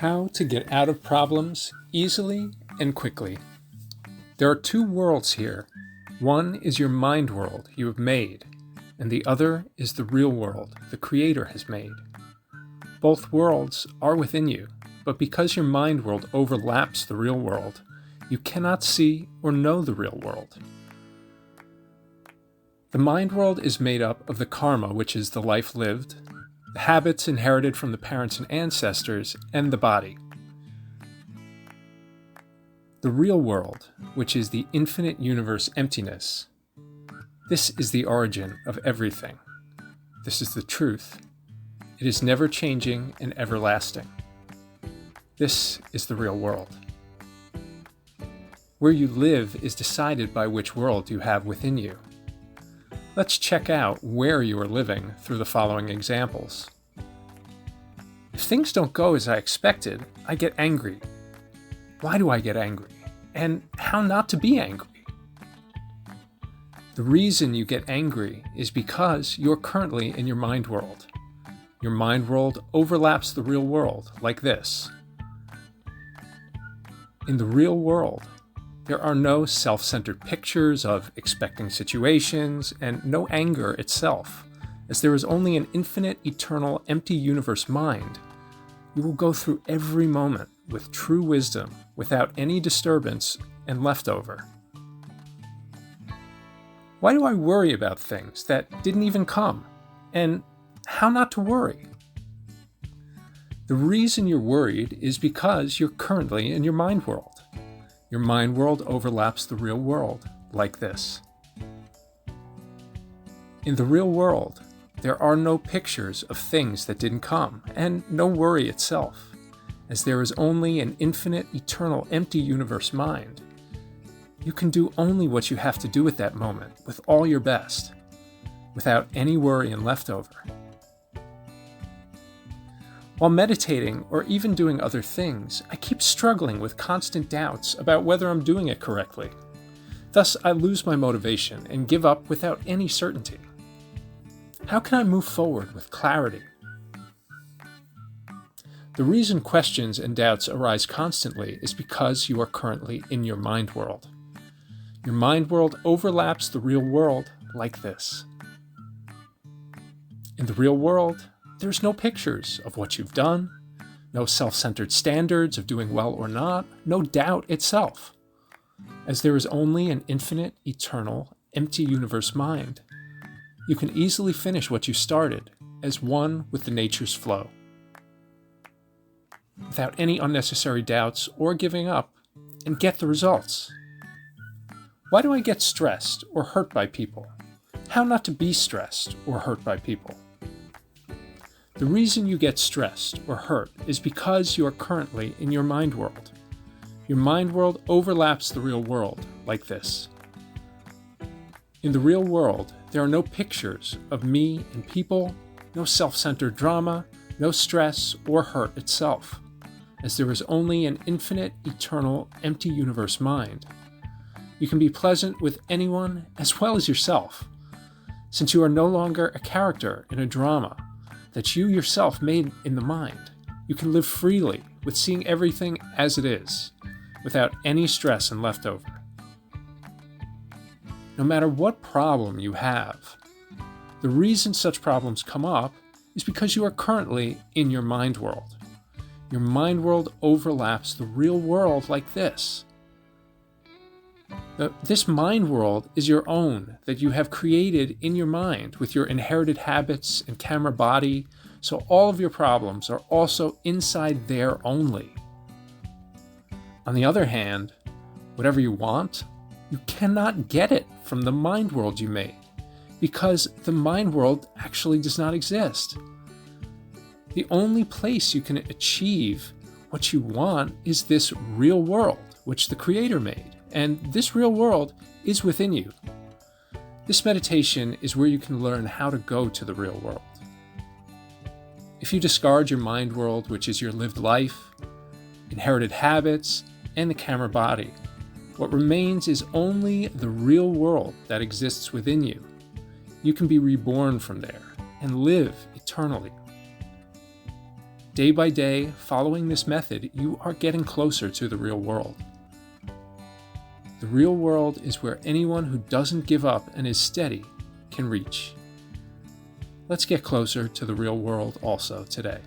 How to get out of problems easily and quickly. There are two worlds here. One is your mind world you have made, and the other is the real world the Creator has made. Both worlds are within you, but because your mind world overlaps the real world, you cannot see or know the real world. The mind world is made up of the karma, which is the life lived, the habits inherited from the parents and ancestors, and the body. The real world, which is the infinite universe emptiness, this is the origin of everything. This is the truth. It is never changing and everlasting. This is the real world. Where you live is decided by which world you have within you. Let's check out where you are living through the following examples. If things don't go as I expected, I get angry. Why do I get angry? And how not to be angry? The reason you get angry is because you're currently in your mind world. Your mind world overlaps the real world like this. In the real world, there are no self-centered pictures of expecting situations and no anger itself. As there is only an infinite, eternal, empty universe mind, you will go through every moment with true wisdom without any disturbance and leftover. Why do I worry about things that didn't even come? And how not to worry? The reason you're worried is because you're currently in your mind world. Your mind world overlaps the real world, like this. In the real world, there are no pictures of things that didn't come, and no worry itself, as there is only an infinite, eternal, empty universe mind. You can do only what you have to do at that moment, with all your best, without any worry and leftover. While meditating or even doing other things, I keep struggling with constant doubts about whether I'm doing it correctly. Thus, I lose my motivation and give up without any certainty. How can I move forward with clarity? The reason questions and doubts arise constantly is because you are currently in your mind world. Your mind world overlaps the real world like this. In the real world, there's no pictures of what you've done, no self-centered standards of doing well or not, no doubt itself, as there is only an infinite, eternal, empty universe mind. You can easily finish what you started as one with the nature's flow, without any unnecessary doubts or giving up, and get the results. Why do I get stressed or hurt by people? How not to be stressed or hurt by people? The reason you get stressed or hurt is because you are currently in your mind world. Your mind world overlaps the real world like this. In the real world, there are no pictures of me and people, no self-centered drama, no stress or hurt itself, as there is only an infinite, eternal, empty universe mind. You can be pleasant with anyone as well as yourself, since you are no longer a character in a drama that you yourself made in the mind. You can live freely with seeing everything as it is, without any stress and leftover. No matter what problem you have, the reason such problems come up is because you are currently in your mind world. Your mind world overlaps the real world like this. This mind world is your own, that you have created in your mind with your inherited habits and camera body, so all of your problems are also inside there only. On the other hand, whatever you want, you cannot get it from the mind world you made, because the mind world actually does not exist. The only place you can achieve what you want is this real world, which the Creator made. And this real world is within you. This meditation is where you can learn how to go to the real world. If you discard your mind world, which is your lived life, inherited habits, and the camera body, what remains is only the real world that exists within you. You can be reborn from there and live eternally. Day by day, following this method, you are getting closer to the real world. The real world is where anyone who doesn't give up and is steady can reach. Let's get closer to the real world also today.